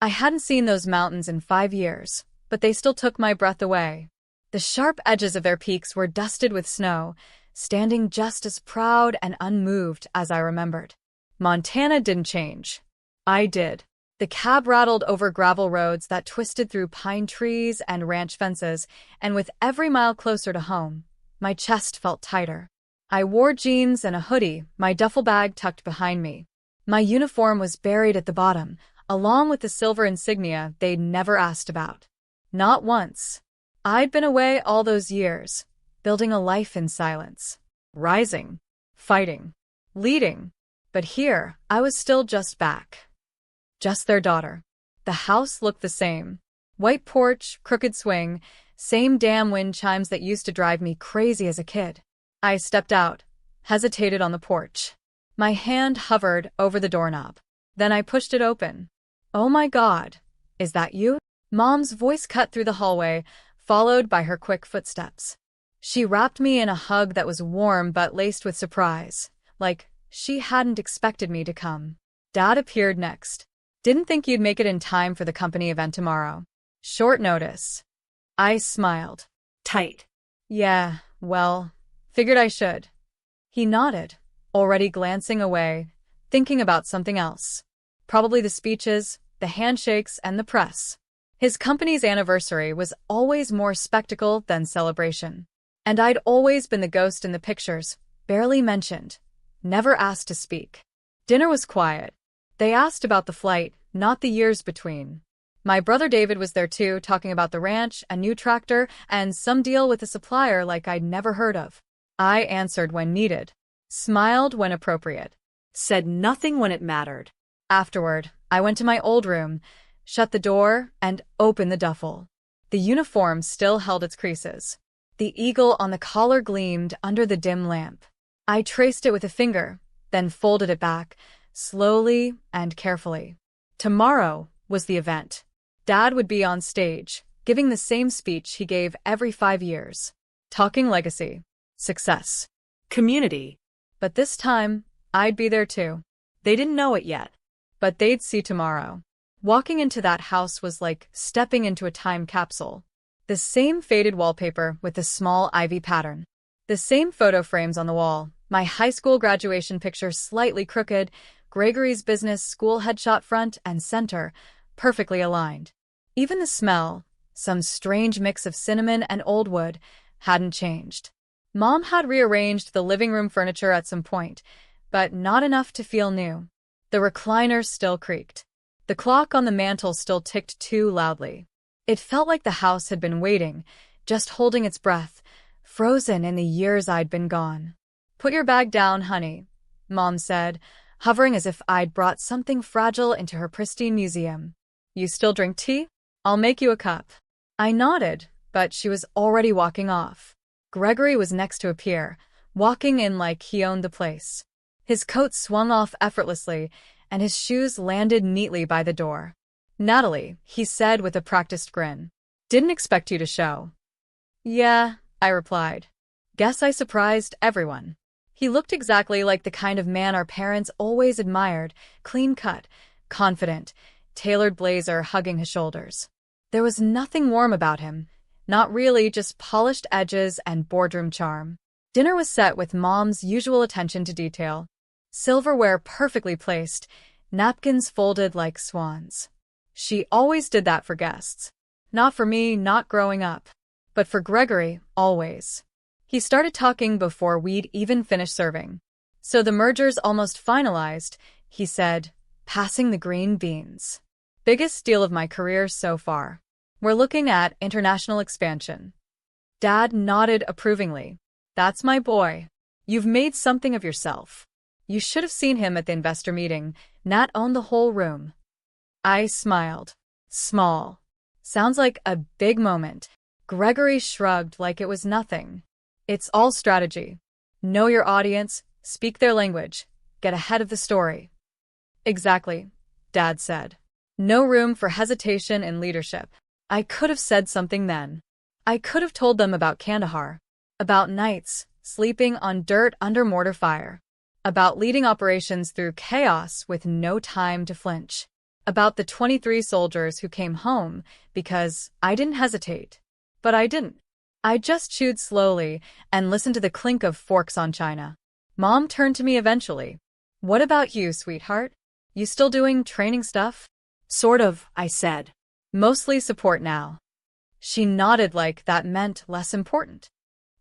I hadn't seen those mountains in 5 years, but they still took my breath away. The sharp edges of their peaks were dusted with snow, standing just as proud and unmoved as I remembered. Montana didn't change. I did. The cab rattled over gravel roads that twisted through pine trees and ranch fences, and with every mile closer to home, my chest felt tighter. I wore jeans and a hoodie, my duffel bag tucked behind me. My uniform was buried at the bottom, along with the silver insignia they'd never asked about. Not once. I'd been away all those years, building a life in silence, rising, fighting, leading. But here, I was still just back. Just their daughter. The house looked the same. White porch, crooked swing, same damn wind chimes that used to drive me crazy as a kid. I stepped out, hesitated on the porch. My hand hovered over the doorknob. Then I pushed it open. "Oh my God, is that you?" Mom's voice cut through the hallway, followed by her quick footsteps. She wrapped me in a hug that was warm but laced with surprise, like she hadn't expected me to come. Dad appeared next. "Didn't think you'd make it in time for the company event tomorrow. Short notice." I smiled. Tight. "Yeah, well, figured I should." He nodded, already glancing away, thinking about something else. Probably the speeches, the handshakes, and the press. His company's anniversary was always more spectacle than celebration. And I'd always been the ghost in the pictures, barely mentioned, never asked to speak. Dinner was quiet. They asked about the flight, not the years between. My brother David was there too, talking about the ranch, a new tractor, and some deal with a supplier like I'd never heard of. I answered when needed, smiled when appropriate, Said nothing when it mattered. Afterward, I went to my old room, shut the door, and opened the duffel. The uniform still held its creases. The eagle on the collar gleamed under the dim lamp. I traced it with a finger, then folded it back, slowly and carefully. Tomorrow was the event. Dad would be on stage, giving the same speech he gave every 5 years. Talking legacy, success, Community. but this time, I'd be there too. They didn't know it yet. But they'd see tomorrow. Walking into that house was like stepping into a time capsule. The same faded wallpaper with the small ivy pattern. The same photo frames on the wall, my high school graduation picture slightly crooked, Gregory's business school headshot front and center, perfectly aligned. Even the smell, some strange mix of cinnamon and old wood, hadn't changed. Mom had rearranged the living room furniture at some point, but not enough to feel new. The recliner still creaked. The clock on the mantel still ticked too loudly. It felt like the house had been waiting, just holding its breath, frozen in the years I'd been gone. "Put your bag down, honey," Mom said, hovering as if I'd brought something fragile into her pristine museum. "You still drink tea? I'll make you a cup." I nodded, but she was already walking off. Gregory was next to appear, walking in like he owned the place. His coat swung off effortlessly, and his shoes landed neatly by the door. "Natalie," he said with a practiced grin. "Didn't expect you to show." "Yeah," I replied. "Guess I surprised everyone." He looked exactly like the kind of man our parents always admired, clean-cut, confident, tailored blazer hugging his shoulders. There was nothing warm about him, not really, just polished edges and boardroom charm. Dinner was set with Mom's usual attention to detail. Silverware perfectly placed, napkins folded like swans. She always did that for guests. Not for me, not growing up. But for Gregory, always. He started talking before we'd even finished serving. "So the merger's almost finalized," he said, passing the green beans. "Biggest deal of my career so far. We're looking at international expansion." Dad nodded approvingly. "That's my boy. You've made something of yourself." You should have seen him at the investor meeting. Nat owned the whole room. I smiled. Small. Sounds like a big moment. Gregory shrugged like it was nothing. "It's all strategy. Know your audience, speak their language, get ahead of the story." "Exactly," Dad said. No room for hesitation in leadership. I could have said something then. I could have told them about Kandahar, about nights, sleeping on dirt under mortar fire, about leading operations through chaos with no time to flinch. About the 23 soldiers who came home because I didn't hesitate. But I didn't. I just chewed slowly and listened to the clink of forks on china. Mom turned to me eventually. What about you, sweetheart? You still doing training stuff? Sort of, I said. Mostly support now. She nodded like that meant less important.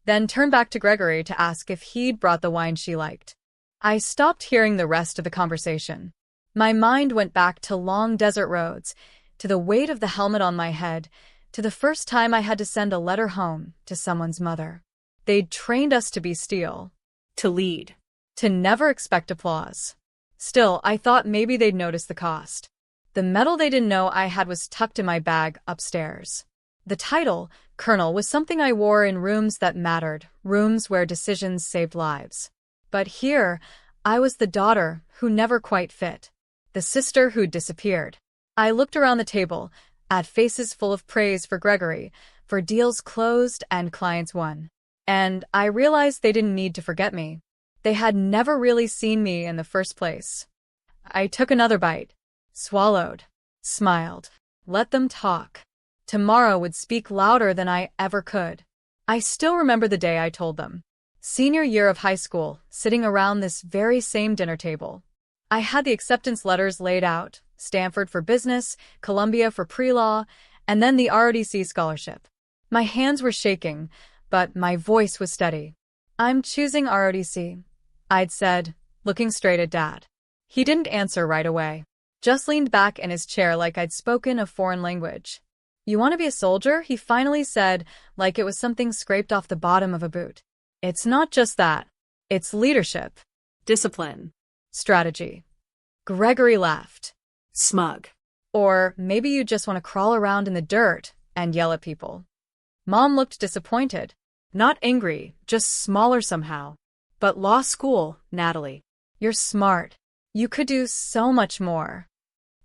Then turned back to Gregory to ask if he'd brought the wine she liked. I stopped hearing the rest of the conversation. My mind went back to long desert roads, to the weight of the helmet on my head, to the first time I had to send a letter home to someone's mother. They'd trained us to be steel. To lead. To never expect applause. Still, I thought maybe they'd notice the cost. The medal they didn't know I had was tucked in my bag upstairs. The title, Colonel, was something I wore in rooms that mattered, rooms where decisions saved lives. But here, I was the daughter who never quite fit, the sister who'd disappeared. I looked around the table, at faces full of praise for Gregory, for deals closed and clients won. And I realized they didn't need to forget me. They had never really seen me in the first place. I took another bite, swallowed, smiled, let them talk. Tomorrow would speak louder than I ever could. I still remember the day I told them. Senior year of high school, sitting around this very same dinner table. I had the acceptance letters laid out, Stanford for business, Columbia for pre-law, and then the ROTC scholarship. My hands were shaking, but my voice was steady. I'm choosing ROTC, I'd said, looking straight at Dad. He didn't answer right away, just leaned back in his chair like I'd spoken a foreign language. You want to be a soldier? He finally said, like it was something scraped off the bottom of a boot. It's not just that. It's leadership. Discipline. Strategy. Gregory laughed. Smug. Or maybe you just want to crawl around in the dirt and yell at people. Mom looked disappointed. Not angry, just smaller somehow. But law school, Natalie. You're smart. You could do so much more.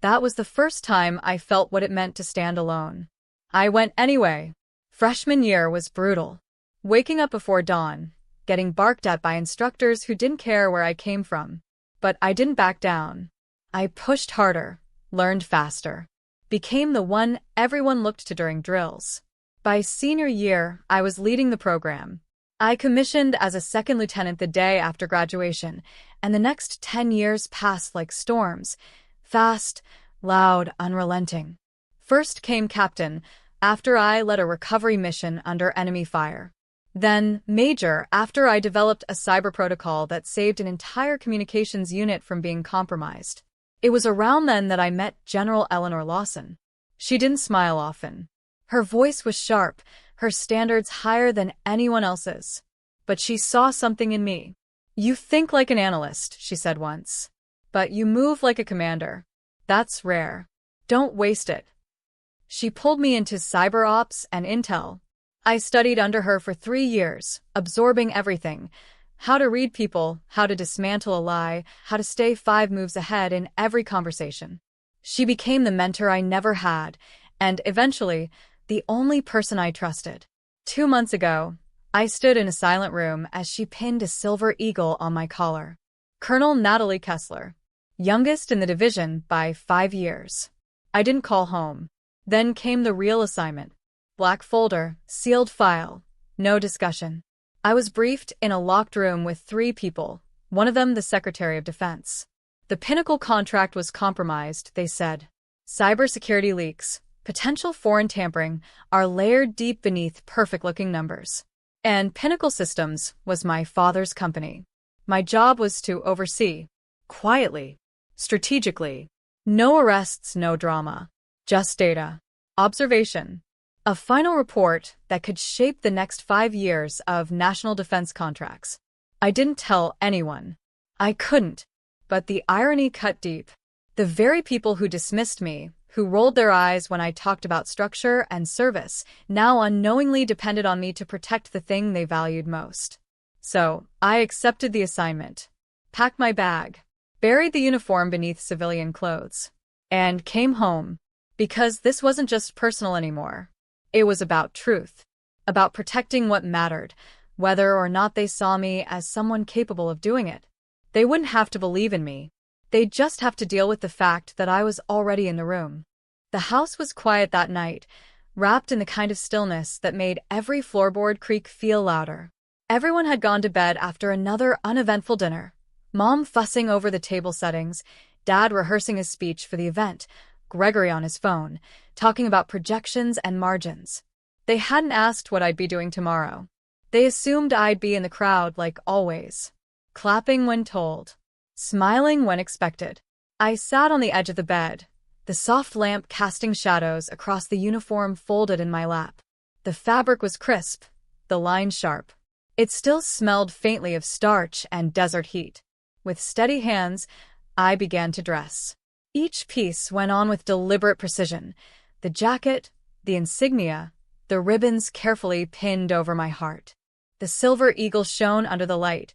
That was the first time I felt what it meant to stand alone. I went anyway. Freshman year was brutal. Waking up before dawn, getting barked at by instructors who didn't care where I came from. But I didn't back down. I pushed harder, learned faster, became the one everyone looked to during drills. By senior year, I was leading the program. I commissioned as a second lieutenant the day after graduation, and the next 10 years passed like storms. Fast, loud, unrelenting. First came captain, after I led a recovery mission under enemy fire. Then major, after I developed a cyber protocol that saved an entire communications unit from being compromised. It was around then that I met General Eleanor Lawson. She didn't smile often. Her voice was sharp, her standards higher than anyone else's. But she saw something in me. You think like an analyst, she said once. But you move like a commander. That's rare. Don't waste it. She pulled me into cyber ops and intel. I studied under her for 3 years, absorbing everything. How to read people, how to dismantle a lie, how to stay 5 moves ahead in every conversation. She became the mentor I never had, and eventually, the only person I trusted. 2 months ago, I stood in a silent room as she pinned a silver eagle on my collar. Colonel Natalie Kessler. Youngest in the division by 5 years. I didn't call home. Then came the real assignment. Black folder, sealed file, no discussion. I was briefed in a locked room with 3 people, one of them the Secretary of Defense. The Pinnacle contract was compromised, they said. Cybersecurity leaks, potential foreign tampering, are layered deep beneath perfect-looking numbers. And Pinnacle Systems was my father's company. My job was to oversee. Quietly. Strategically. No arrests, no drama. Just data. Observation. A final report that could shape the next 5 years of national defense contracts. I didn't tell anyone. I couldn't. But the irony cut deep. The very people who dismissed me, who rolled their eyes when I talked about structure and service, now unknowingly depended on me to protect the thing they valued most. So, I accepted the assignment. Packed my bag. Buried the uniform beneath civilian clothes. And came home. Because this wasn't just personal anymore. It was about truth. About protecting what mattered, whether or not they saw me as someone capable of doing it. They wouldn't have to believe in me. They'd just have to deal with the fact that I was already in the room. The house was quiet that night, wrapped in the kind of stillness that made every floorboard creak feel louder. Everyone had gone to bed after another uneventful dinner. Mom fussing over the table settings, Dad rehearsing his speech for the event, Gregory on his phone, talking about projections and margins. They hadn't asked what I'd be doing tomorrow. They assumed I'd be in the crowd like always, clapping when told, smiling when expected. I sat on the edge of the bed, the soft lamp casting shadows across the uniform folded in my lap. The fabric was crisp, the lines sharp. It still smelled faintly of starch and desert heat. With steady hands, I began to dress. Each piece went on with deliberate precision. The jacket, the insignia, the ribbons carefully pinned over my heart. The silver eagle shone under the light,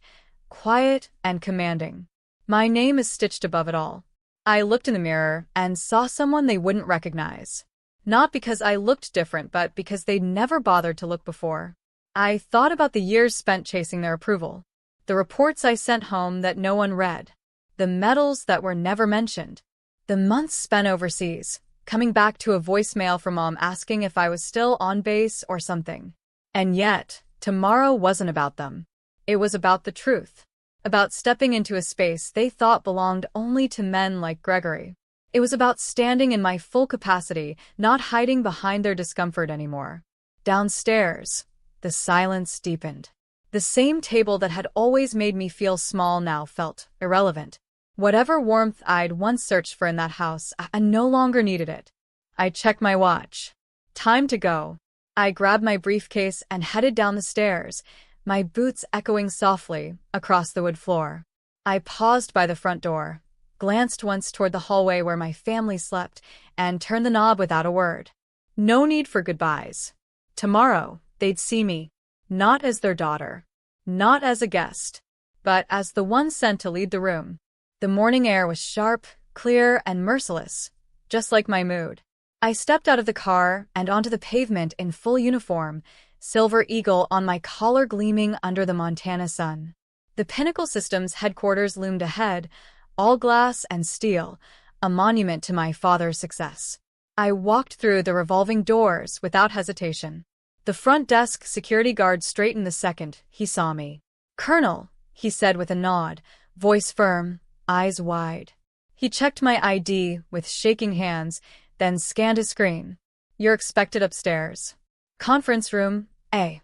quiet and commanding. My name is stitched above it all. I looked in the mirror and saw someone they wouldn't recognize. Not because I looked different, but because they'd never bothered to look before. I thought about the years spent chasing their approval, the reports I sent home that no one read, the medals that were never mentioned, the months spent overseas, coming back to a voicemail from Mom asking if I was still on base or something. And yet, tomorrow wasn't about them. It was about the truth, about stepping into a space they thought belonged only to men like Gregory. It was about standing in my full capacity, not hiding behind their discomfort anymore. Downstairs, the silence deepened. The same table that had always made me feel small now felt irrelevant. Whatever warmth I'd once searched for in that house, I no longer needed it. I checked my watch. Time to go. I grabbed my briefcase and headed down the stairs, my boots echoing softly across the wood floor. I paused by the front door, glanced once toward the hallway where my family slept, and turned the knob without a word. No need for goodbyes. Tomorrow, they'd see me, not as their daughter, not as a guest, but as the one sent to lead the room. The morning air was sharp, clear, and merciless, just like my mood. I stepped out of the car and onto the pavement in full uniform, silver eagle on my collar gleaming under the Montana sun. The Pinnacle Systems headquarters loomed ahead, all glass and steel, a monument to my father's success. I walked through the revolving doors without hesitation. The front desk security guard straightened the second he saw me. "Colonel," he said with a nod, voice firm, eyes wide. He checked my ID with shaking hands, then scanned his screen. "You're expected upstairs. Conference room, A."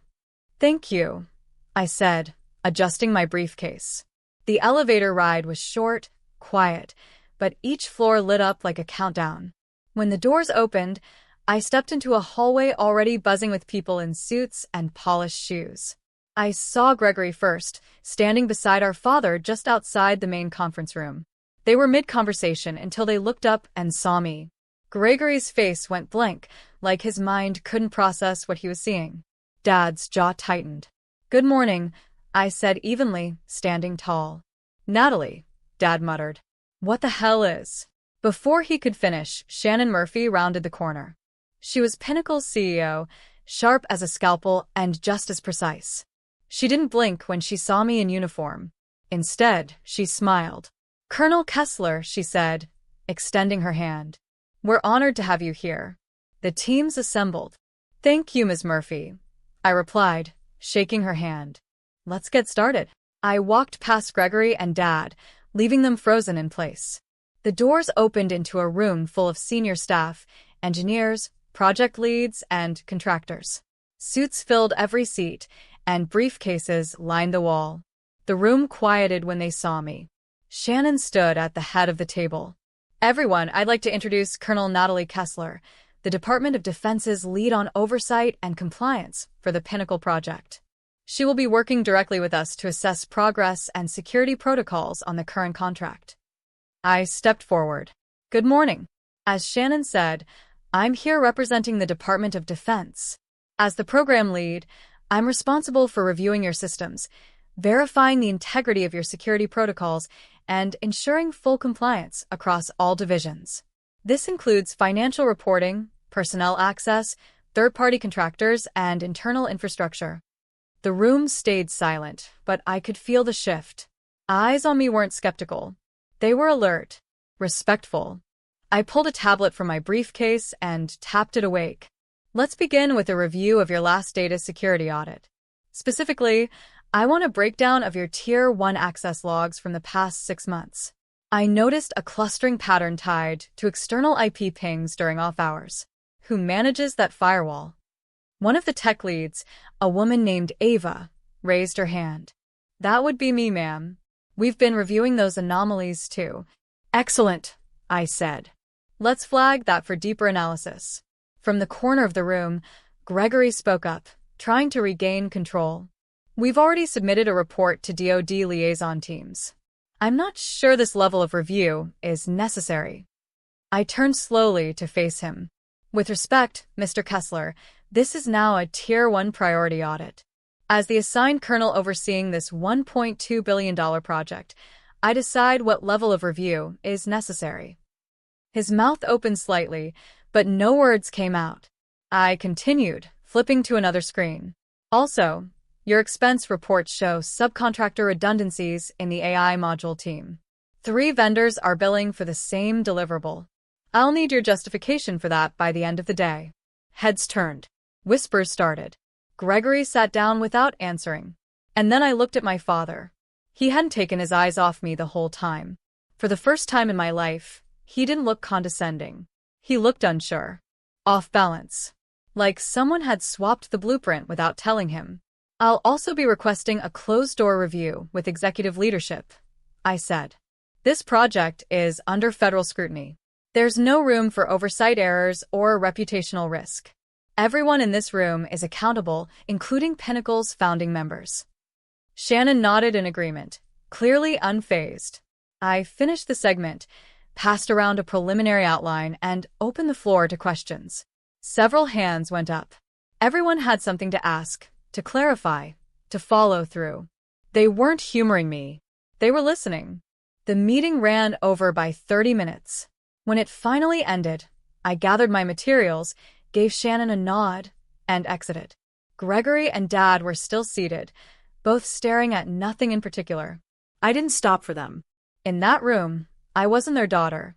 "Thank you," I said, adjusting my briefcase. The elevator ride was short, quiet, but each floor lit up like a countdown. When the doors opened, I stepped into a hallway already buzzing with people in suits and polished shoes. I saw Gregory first, standing beside our father just outside the main conference room. They were mid-conversation until they looked up and saw me. Gregory's face went blank, like his mind couldn't process what he was seeing. Dad's jaw tightened. "Good morning," I said evenly, standing tall. "Natalie," Dad muttered. "What the hell is?" Before he could finish, Shannon Murphy rounded the corner. She was Pinnacle's CEO, sharp as a scalpel and just as precise. She didn't blink when she saw me in uniform. Instead, she smiled. "Colonel Kessler," she said, extending her hand. "We're honored to have you here." The teams assembled. "Thank you, Ms. Murphy," I replied, shaking her hand. "Let's get started." I walked past Gregory and Dad, leaving them frozen in place. The doors opened into a room full of senior staff, engineers, project leads, and contractors. Suits filled every seat, and briefcases lined the wall. The room quieted when they saw me. Shannon stood at the head of the table. "Everyone, I'd like to introduce Colonel Natalie Kessler, the Department of Defense's lead on oversight and compliance for the Pinnacle project. She will be working directly with us to assess progress and security protocols on the current contract." I stepped forward. "Good morning." As Shannon said, "I'm here representing the Department of Defense. As the program lead, I'm responsible for reviewing your systems, verifying the integrity of your security protocols, and ensuring full compliance across all divisions. This includes financial reporting, personnel access, third-party contractors, and internal infrastructure." The room stayed silent, but I could feel the shift. Eyes on me weren't skeptical. They were alert, respectful. I pulled a tablet from my briefcase and tapped it awake. Let's begin with a review of your last data security audit. Specifically, I want a breakdown of your Tier 1 access logs from the past 6 months. I noticed a clustering pattern tied to external IP pings during off hours. Who manages that firewall? One of the tech leads, a woman named Ava, raised her hand. That would be me, ma'am. We've been reviewing those anomalies too. Excellent, I said. Let's flag that for deeper analysis. From the corner of the room, Gregory spoke up, trying to regain control. We've already submitted a report to DoD liaison teams. I'm not sure this level of review is necessary. I turned slowly to face him. With respect, Mr. Kessler, this is now a Tier 1 priority audit. As the assigned colonel overseeing this $1.2 billion project, I decide what level of review is necessary. His mouth opened slightly, but no words came out. I continued, flipping to another screen. Also, your expense reports show subcontractor redundancies in the AI module team. 3 vendors are billing for the same deliverable. I'll need your justification for that by the end of the day. Heads turned. Whispers started. Gregory sat down without answering. And then I looked at my father. He hadn't taken his eyes off me the whole time. For the first time in my life, he didn't look condescending. He looked unsure. Off balance. Like someone had swapped the blueprint without telling him. I'll also be requesting a closed-door review with executive leadership, I said. This project is under federal scrutiny. There's no room for oversight errors or reputational risk. Everyone in this room is accountable, including Pinnacle's founding members. Shannon nodded in agreement, clearly unfazed. I finished the segment, passed around a preliminary outline, and opened the floor to questions. Several hands went up. Everyone had something to ask, to clarify, to follow through. They weren't humoring me. They were listening. The meeting ran over by 30 minutes. When it finally ended, I gathered my materials, gave Shannon a nod, and exited. Gregory and Dad were still seated, both staring at nothing in particular. I didn't stop for them. In that room, I wasn't their daughter.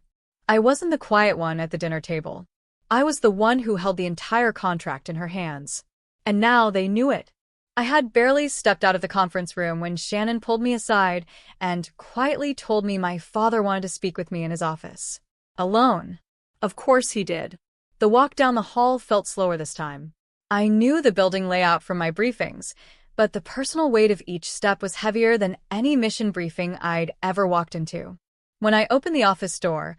I wasn't the quiet one at the dinner table. I was the one who held the entire contract in her hands. And now they knew it. I had barely stepped out of the conference room when Shannon pulled me aside and quietly told me my father wanted to speak with me in his office. Alone. Of course he did. The walk down the hall felt slower this time. I knew the building layout from my briefings, but the personal weight of each step was heavier than any mission briefing I'd ever walked into. When I opened the office door,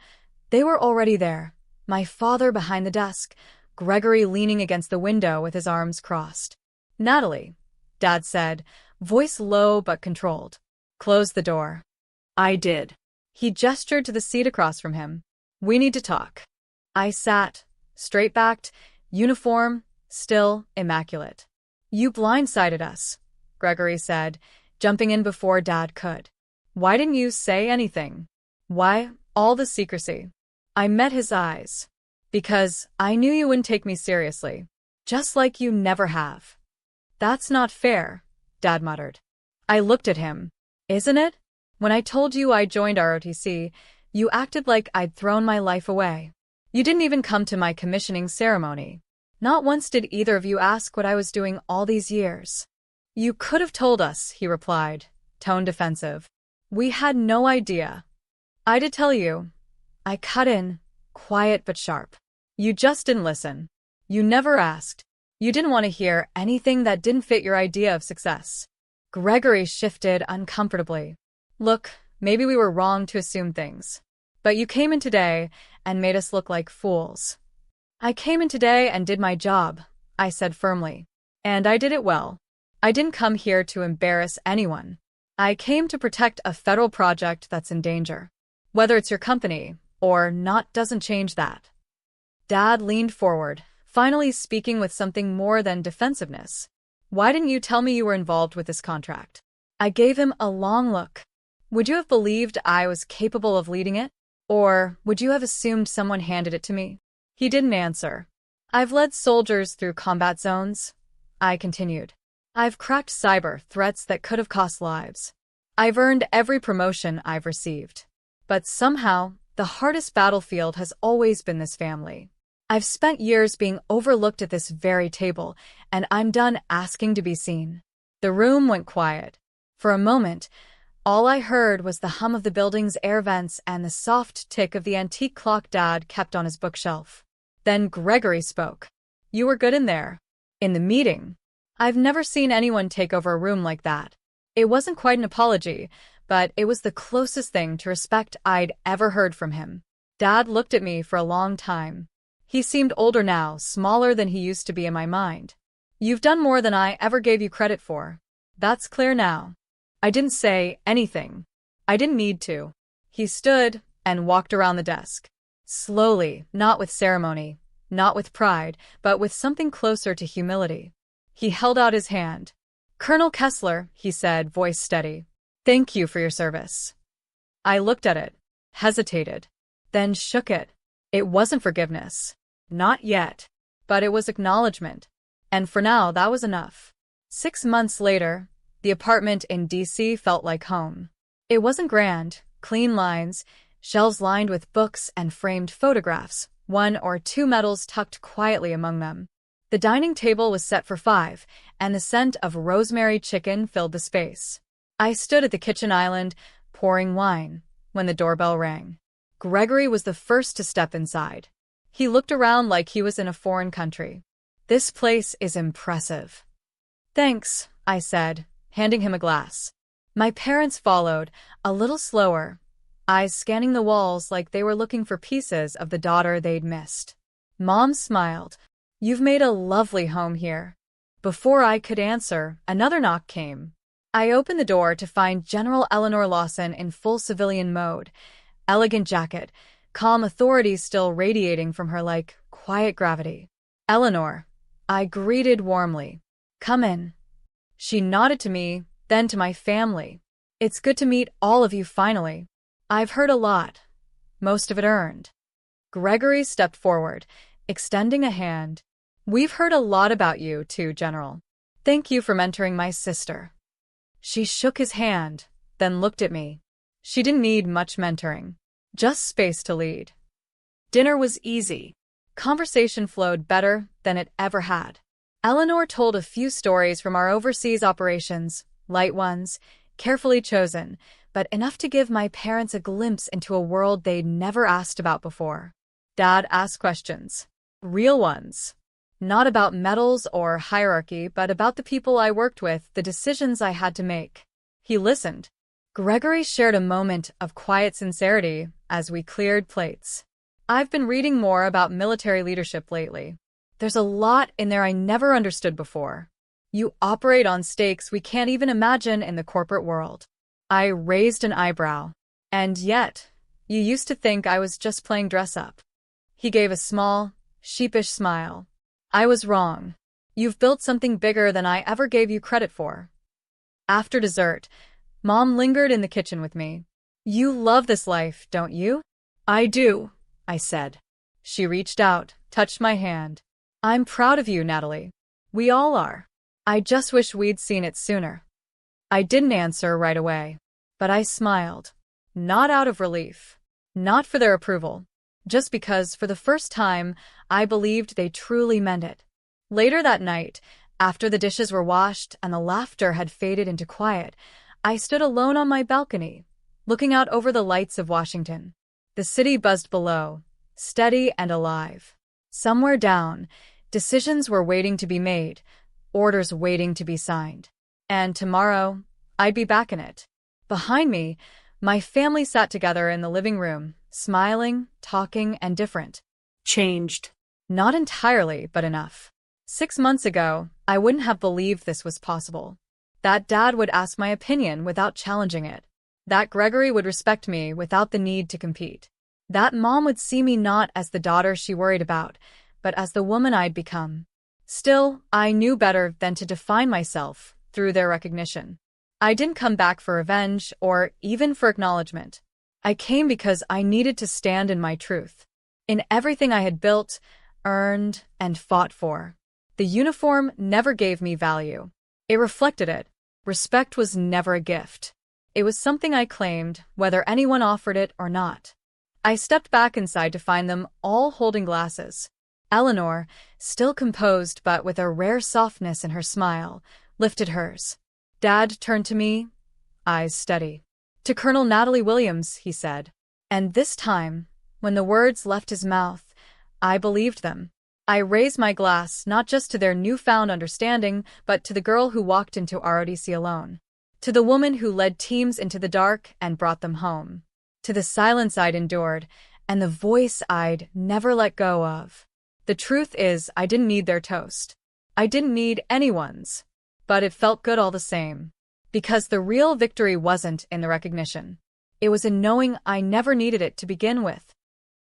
they were already there. My father behind the desk, Gregory leaning against the window with his arms crossed. Natalie, Dad said, voice low but controlled. Close the door. I did. He gestured to the seat across from him. We need to talk. I sat, straight-backed, uniform, still immaculate. You blindsided us, Gregory said, jumping in before Dad could. Why didn't you say anything? Why all the secrecy? I met his eyes. Because I knew you wouldn't take me seriously. Just like you never have. That's not fair, Dad muttered. I looked at him. Isn't it? When I told you I joined ROTC, you acted like I'd thrown my life away. You didn't even come to my commissioning ceremony. Not once did either of you ask what I was doing all these years. You could have told us, he replied, tone defensive. We had no idea. I did tell you. I cut in, quiet but sharp. You just didn't listen. You never asked. You didn't want to hear anything that didn't fit your idea of success. Gregory shifted uncomfortably. Look, maybe we were wrong to assume things. But you came in today and made us look like fools. I came in today and did my job, I said firmly. And I did it well. I didn't come here to embarrass anyone. I came to protect a federal project that's in danger. Whether it's your company or not doesn't change that. Dad leaned forward, finally speaking with something more than defensiveness. Why didn't you tell me you were involved with this contract? I gave him a long look. Would you have believed I was capable of leading it? Or would you have assumed someone handed it to me? He didn't answer. I've led soldiers through combat zones, I continued. I've cracked cyber threats that could have cost lives. I've earned every promotion I've received. But somehow, the hardest battlefield has always been this family. I've spent years being overlooked at this very table, and I'm done asking to be seen. The room went quiet. For a moment, all I heard was the hum of the building's air vents and the soft tick of the antique clock Dad kept on his bookshelf. Then Gregory spoke. "You were good in there. In the meeting. I've never seen anyone take over a room like that." It wasn't quite an apology, but it was the closest thing to respect I'd ever heard from him. Dad looked at me for a long time. He seemed older now, smaller than he used to be in my mind. "You've done more than I ever gave you credit for. That's clear now." I didn't say anything. I didn't need to. He stood and walked around the desk. Slowly, not with ceremony, not with pride, but with something closer to humility. He held out his hand. "Colonel Kessler," he said, voice steady. "Thank you for your service." I looked at it, hesitated, then shook it. It wasn't forgiveness. Not yet. But it was acknowledgement. And for now, that was enough. 6 months later, the apartment in D.C. felt like home. It wasn't grand, clean lines, shelves lined with books and framed photographs, 1 or 2 medals tucked quietly among them. The dining table was set for 5, and the scent of rosemary chicken filled the space. I stood at the kitchen island, pouring wine, when the doorbell rang. Gregory was the first to step inside. He looked around like he was in a foreign country. "This place is impressive." "Thanks," I said, handing him a glass. My parents followed, a little slower, eyes scanning the walls like they were looking for pieces of the daughter they'd missed. Mom smiled. "You've made a lovely home here." Before I could answer, another knock came. I opened the door to find General Eleanor Lawson in full civilian mode. Elegant jacket, calm authority still radiating from her like quiet gravity. "Eleanor," I greeted warmly. "Come in." She nodded to me, then to my family. "It's good to meet all of you finally. I've heard a lot, most of it earned." Gregory stepped forward, extending a hand. "We've heard a lot about you, too, General. Thank you for mentoring my sister." She shook his hand, then looked at me. She didn't need much mentoring, just space to lead. Dinner was easy. Conversation flowed better than it ever had. Eleanor told a few stories from our overseas operations, light ones, carefully chosen, but enough to give my parents a glimpse into a world they'd never asked about before. Dad asked questions. Real ones. Not about medals or hierarchy, but about the people I worked with, the decisions I had to make. He listened. Gregory shared a moment of quiet sincerity as we cleared plates. "I've been reading more about military leadership lately. There's a lot in there I never understood before. You operate on stakes we can't even imagine in the corporate world." I raised an eyebrow. "And yet, you used to think I was just playing dress-up." He gave a small, sheepish smile. "I was wrong. You've built something bigger than I ever gave you credit for." After dessert, Mom lingered in the kitchen with me. "You love this life, don't you?" "I do," I said. She reached out, touched my hand. "I'm proud of you, Natalie. We all are. I just wish we'd seen it sooner." I didn't answer right away, but I smiled. Not out of relief. Not for their approval. Just because, for the first time, I believed they truly meant it. Later that night, after the dishes were washed and the laughter had faded into quiet, I stood alone on my balcony, looking out over the lights of Washington. The city buzzed below, steady and alive. Somewhere down, decisions were waiting to be made, orders waiting to be signed. And tomorrow, I'd be back in it. Behind me, my family sat together in the living room, smiling, talking, and different. Changed. Not entirely, but enough. 6 months ago, I wouldn't have believed this was possible. That Dad would ask my opinion without challenging it. That Gregory would respect me without the need to compete. That Mom would see me not as the daughter she worried about, but as the woman I'd become. Still, I knew better than to define myself through their recognition. I didn't come back for revenge or even for acknowledgement. I came because I needed to stand in my truth. In everything I had built, earned, and fought for. The uniform never gave me value. It reflected it. Respect was never a gift. It was something I claimed, whether anyone offered it or not. I stepped back inside to find them all holding glasses. Eleanor, still composed but with a rare softness in her smile, lifted hers. Dad turned to me, eyes steady. "To Colonel Natalie Williams," he said. And this time, when the words left his mouth, I believed them. I raised my glass not just to their newfound understanding, but to the girl who walked into ROTC alone. To the woman who led teams into the dark and brought them home. To the silence I'd endured, and the voice I'd never let go of. The truth is, I didn't need their toast. I didn't need anyone's. But it felt good all the same. Because the real victory wasn't in the recognition. It was in knowing I never needed it to begin with.